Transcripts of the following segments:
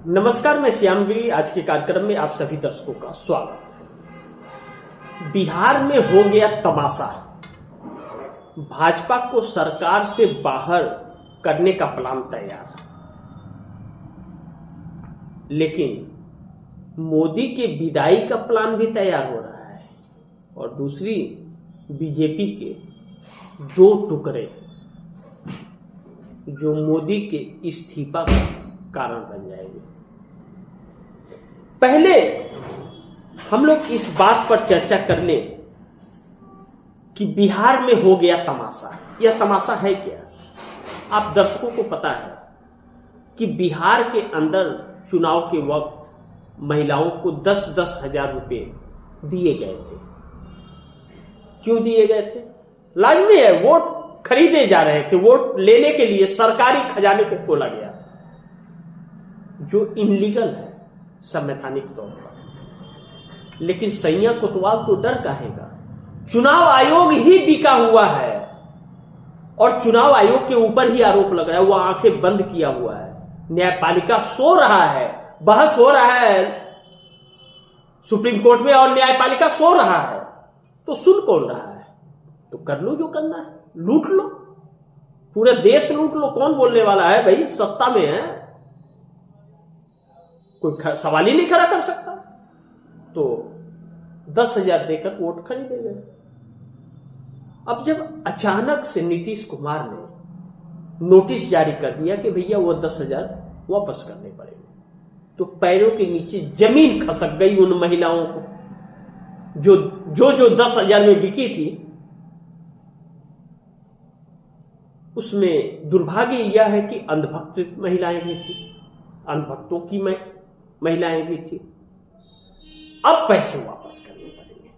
नमस्कार, मैं श्याम गिरी। आज के कार्यक्रम में आप सभी दर्शकों का स्वागत है। बिहार में हो गया तमाशा। भाजपा को सरकार से बाहर करने का प्लान तैयार, लेकिन मोदी के विदाई का प्लान भी तैयार हो रहा है और दूसरी बीजेपी के दो टुकड़े जो मोदी के इस्तीफा का कारण बन जाएंगे। पहले हम लोग इस बात पर चर्चा कर लें कि बिहार में हो गया तमाशा। यह तमाशा है क्या? आप दर्शकों को पता है कि बिहार के अंदर चुनाव के वक्त महिलाओं को 10-10 हजार रुपए दिए गए थे। क्यों दिए गए थे? लाजमी है, वोट खरीदे जा रहे थे। वोट लेने के लिए सरकारी खजाने को खोला गया, जो इनलीगल है संवैधानिक तौर पर। लेकिन सैया कोतवाल तो डर काहेगा? चुनाव आयोग ही बिका हुआ है और चुनाव आयोग के ऊपर ही आरोप लग रहा है। वो आंखें बंद किया हुआ है। न्यायपालिका सो रहा है, बहस हो रहा है सुप्रीम कोर्ट में और न्यायपालिका सो रहा है, तो सुन कौन रहा है? तो कर लो जो करना है, लूट लो, पूरा देश लूट लो। कौन बोलने वाला है भाई? सत्ता में है, कोई सवाल ही नहीं खड़ा कर सकता। तो 10 हजार देकर वोट खरीदे गए। अब जब अचानक से नीतीश कुमार ने नोटिस जारी कर दिया कि भैया वो 10 हजार वापस करने पड़ेंगे, तो पैरों के नीचे जमीन खसक गई उन महिलाओं को जो 10 हजार में बिकी थी। उसमें दुर्भाग्य यह है कि अंधभक्त महिलाएं भी थी, अंधभक्तों की महिलाएं भी थी। अब पैसे वापस करने पड़ेंगे।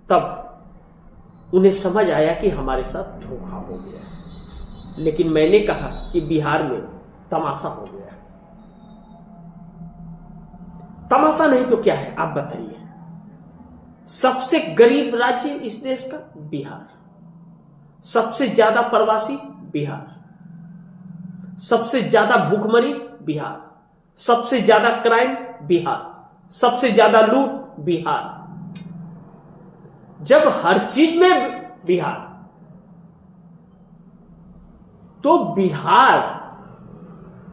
तब उन्हें समझ आया कि हमारे साथ धोखा हो गया। लेकिन मैंने कहा कि बिहार में तमाशा हो गया। तमाशा नहीं तो क्या है आप बताइए? सबसे गरीब राज्य इस देश का बिहार, सबसे ज्यादा प्रवासी बिहार, सबसे ज्यादा भूखमरी बिहार, सबसे ज्यादा क्राइम बिहार, सबसे ज्यादा लूट बिहार। जब हर चीज में बिहार, तो बिहार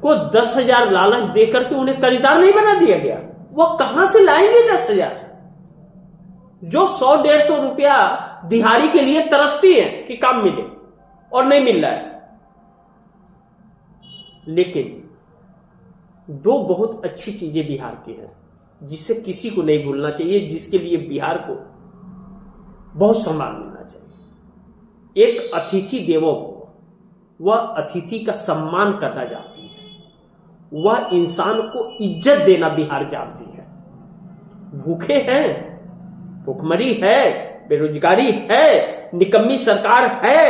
को 10 हजार लालच देकर के उन्हें खरीदार नहीं बना दिया गया। वो कहां से लाएंगे 10 हजार? जो 100-150 रुपया दिहाड़ी के लिए तरसती है कि काम मिले और नहीं मिल रहा है। लेकिन दो बहुत अच्छी चीजें बिहार की हैं जिसे किसी को नहीं भूलना चाहिए, जिसके लिए बिहार को बहुत सम्मान मिलना चाहिए। एक अतिथि देवो भव, वह अतिथि का सम्मान करना जानती है। वह इंसान को इज्जत देना बिहार जानती है। भूखे हैं, भूखमरी है, बेरोजगारी है, निकम्मी सरकार है,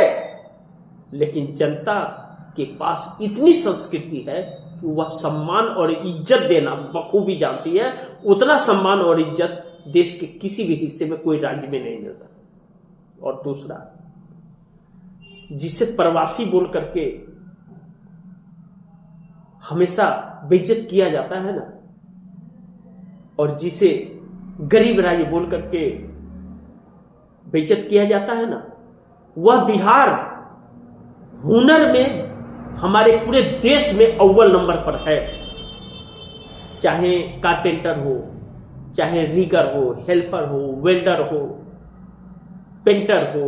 लेकिन जनता के पास इतनी संस्कृति है कि वह सम्मान और इज्जत देना बखूबी जानती है। उतना सम्मान और इज्जत देश के किसी भी हिस्से में कोई राज्य में नहीं मिलता। और दूसरा, जिसे प्रवासी बोल करके हमेशा बेइज्जत किया जाता है ना, और जिसे गरीब राज्य बोल करके बेइज्जत किया जाता है ना, वह बिहार हुनर में हमारे पूरे देश में अव्वल नंबर पर है। चाहे कारपेंटर हो, चाहे रीगर हो, हेल्पर हो, वेल्डर हो, पेंटर हो,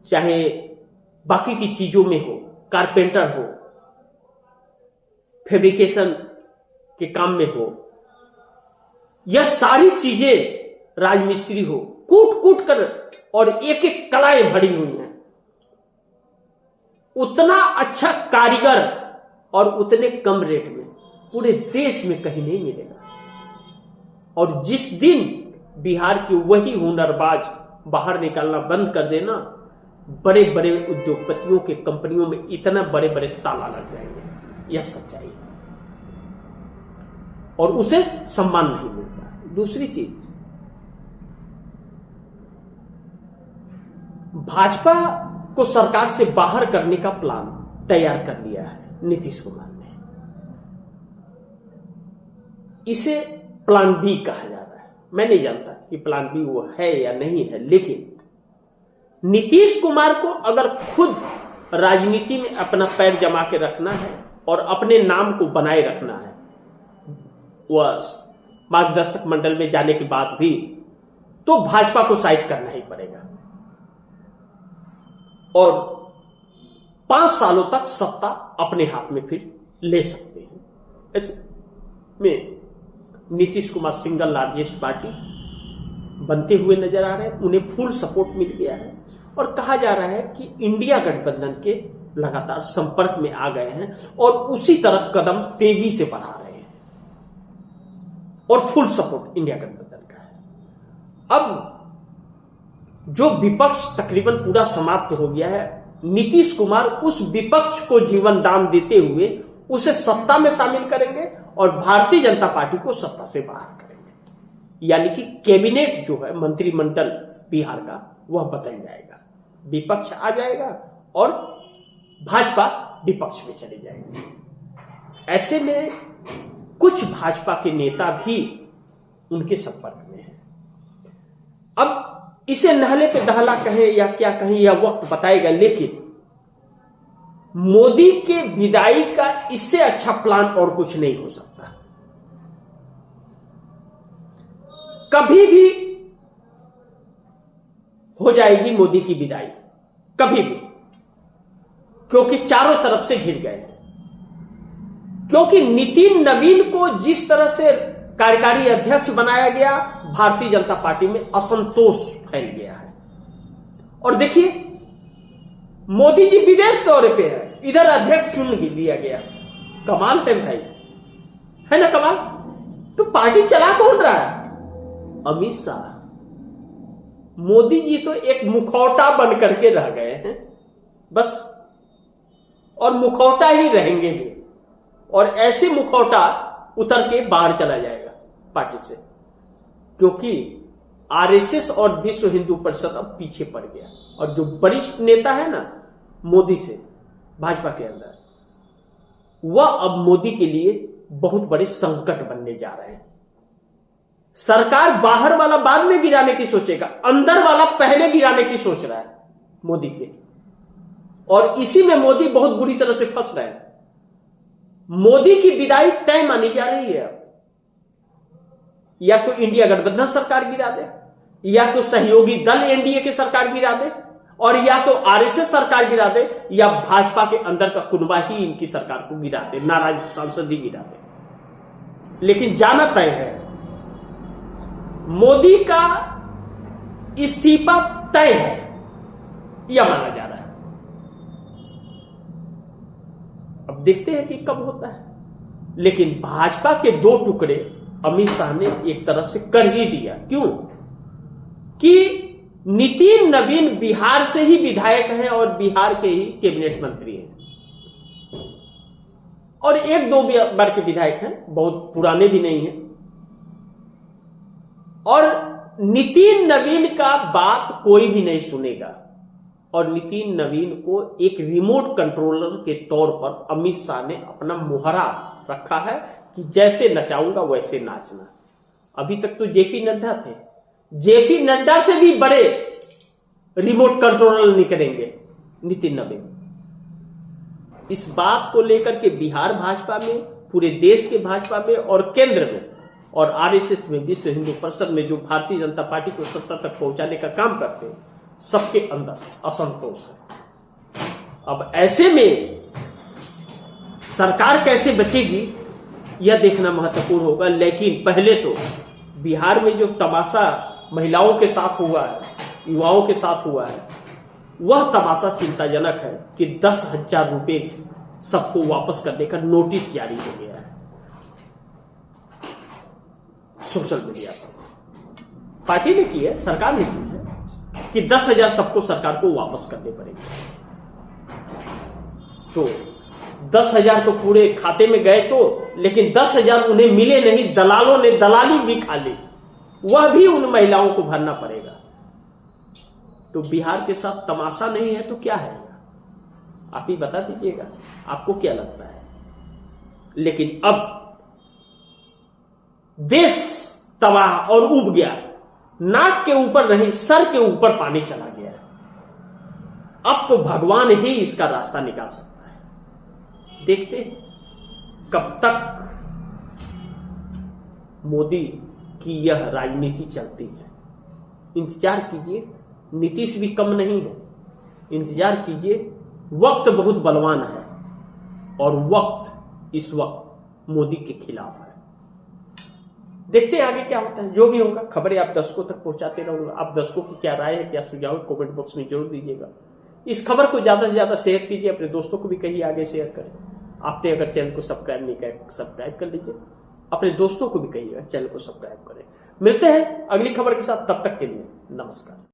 चाहे बाकी की चीजों में हो, कारपेंटर हो, फैब्रिकेशन के काम में हो, यह सारी चीजें राजमिस्त्री हो, कूट कूट कर और एक एक कलाएं भरी हुई हैं। उतना अच्छा कारीगर और उतने कम रेट में पूरे देश में कहीं नहीं मिलेगा। और जिस दिन बिहार के वही हुनरबाज बाहर निकालना बंद कर देना, बड़े बड़े उद्योगपतियों के कंपनियों में इतना बड़े बड़े ताला लग जाएंगे। यह सच्चाई है और उसे सम्मान नहीं मिलता। दूसरी चीज, भाजपा को सरकार से बाहर करने का प्लान तैयार कर लिया है नीतीश कुमार ने। इसे प्लान बी कहा जा रहा है। मैं नहीं जानता कि प्लान बी वो है या नहीं है, लेकिन नीतीश कुमार को अगर खुद राजनीति में अपना पैर जमा के रखना है और अपने नाम को बनाए रखना है, वह मार्गदर्शक मंडल में जाने के बाद भी, तो भाजपा को साइड करना ही पड़ेगा और 5 सालों तक सत्ता अपने हाथ में फिर ले सकते हैं। ऐसे में Nitish Kumar single largest party बनते हुए नजर आ रहे हैं, उन्हें फुल सपोर्ट मिल गया है और कहा जा रहा है कि इंडिया गठबंधन के लगातार संपर्क में आ गए हैं और उसी तरह कदम तेजी से बढ़ा रहे हैं और फुल सपोर्ट इंडिया गठबंधन का है। अब जो विपक्ष तकरीबन पूरा समाप्त हो गया है, नीतीश कुमार उस विपक्ष को जीवन दान देते हुए उसे सत्ता में शामिल करेंगे और भारतीय जनता पार्टी को सत्ता से बाहर करेंगे। यानी कि कैबिनेट जो है, मंत्रिमंडल बिहार का, वह बदल जाएगा, विपक्ष आ जाएगा और भाजपा विपक्ष में चले जाएगी। ऐसे में कुछ भाजपा के नेता भी उनके संपर्क में हैं। अब इसे नहले पे दहला कहें या क्या कहें, यह वक्त बताएगा, लेकिन मोदी के विदाई का इससे अच्छा प्लान और कुछ नहीं हो सकता। कभी भी हो जाएगी मोदी की विदाई, कभी भी, क्योंकि चारों तरफ से घिर गए। क्योंकि नितिन नवीन को जिस तरह से कार्यकारी अध्यक्ष बनाया गया, भारतीय जनता पार्टी में असंतोष फैल गया है। और देखिए, मोदी जी विदेश दौरे पे है, इधर अध्यक्ष चुन लिया गया। कमाल है भाई, है ना कमाल? तो पार्टी चला कौन रहा है? अमित शाह। मोदी जी तो एक मुखौटा बन करके रह गए हैं बस, और मुखौटा ही रहेंगे भी, और ऐसे मुखौटा उतर के बाहर चला जाएगा पार्टी से, क्योंकि आरएसएस और विश्व हिंदू परिषद अब पीछे पड़ गया। और जो वरिष्ठ नेता है ना मोदी से भाजपा के अंदर, वह अब मोदी के लिए बहुत बड़े संकट बनने जा रहे हैं। सरकार बाहर वाला बाद में गिराने की सोचेगा, अंदर वाला पहले गिराने की सोच रहा है मोदी के, और इसी में मोदी बहुत बुरी तरह से फंस रहे हैं। मोदी की विदाई तय मानी जा रही है अब। या तो इंडिया गठबंधन सरकार गिरा दे, या तो सहयोगी दल एनडीए की सरकार गिरा दे, और या तो आरएसएस सरकार गिरा दे, या भाजपा के अंदर का कुनबा ही इनकी सरकार को गिरा दे, नाराज सांसद ही गिरा दे। लेकिन जाना तय है, मोदी का इस्तीफा तय है, यह माना जा रहा है। अब देखते हैं कि कब होता है। लेकिन भाजपा के 2 टुकड़े अमित शाह ने एक तरह से कर ही दिया। क्यों? कि नितिन नवीन बिहार से ही विधायक हैं और बिहार के ही कैबिनेट मंत्री हैं, और 1-2 बार के विधायक हैं, बहुत पुराने भी नहीं हैं। और नितिन नवीन का बात कोई भी नहीं सुनेगा, और नितिन नवीन को एक रिमोट कंट्रोलर के तौर पर अमित शाह ने अपना मुहरा रखा है कि जैसे नचाऊंगा वैसे नाचना। अभी तक तो जेपी नड्डा थे, जेपी नड्डा से भी बड़े रिमोट कंट्रोलर निकलेंगे नितिन नवीन। इस बात को लेकर के बिहार भाजपा में, पूरे देश के भाजपा में और केंद्र में और आरएसएस में, विश्व हिंदू परिषद में, जो भारतीय जनता पार्टी को सत्ता तक पहुंचाने का काम करते हैं, सबके अंदर असंतोष है। अब ऐसे में सरकार कैसे बचेगी यह देखना महत्वपूर्ण होगा। लेकिन पहले तो बिहार में जो तमाशा महिलाओं के साथ हुआ है, युवाओं के साथ हुआ है, वह तमाशा चिंताजनक है कि 10,000 रुपए सबको वापस करने का नोटिस जारी हो गया है सोशल मीडिया पर। पार्टी ने की है, सरकार ने की है कि 10,000 सबको सरकार को वापस करने पड़ेंगे। तो 10,000 तो पूरे खाते में गए तो, लेकिन 10,000 उन्हें मिले नहीं, दलालों ने दलाली भी खा ली, वह भी उन महिलाओं को भरना पड़ेगा। तो बिहार के साथ तमाशा नहीं है तो क्या है? आप ही बता दीजिएगा, आपको क्या लगता है? लेकिन अब देश तबाह और उब गया, नाक के ऊपर नहीं सर के ऊपर पानी चला गया। अब तो भगवान ही इसका रास्ता निकाल सकता है। देखते हैं कब तक मोदी की यह राजनीति चलती है। इंतजार कीजिए, नीतीश भी कम नहीं है, इंतजार कीजिए। वक्त बहुत बलवान है और वक्त इस वक्त मोदी के खिलाफ है। देखते हैं आगे क्या होता है। जो भी होगा खबरें आप दर्शकों तक पहुंचाते रहूंगा। आप दर्शकों की क्या राय है, क्या सुझाव है, कमेंट बॉक्स में जरूर दीजिएगा। इस खबर को ज्यादा से ज्यादा शेयर कीजिए, अपने दोस्तों को भी कहिए आगे शेयर करें। आपने अगर चैनल को सब्सक्राइब नहीं किया सब्सक्राइब कर लीजिए, अपने दोस्तों को भी कहिएगा चैनल को सब्सक्राइब करें। मिलते हैं अगली खबर के साथ, तब तक के लिए नमस्कार।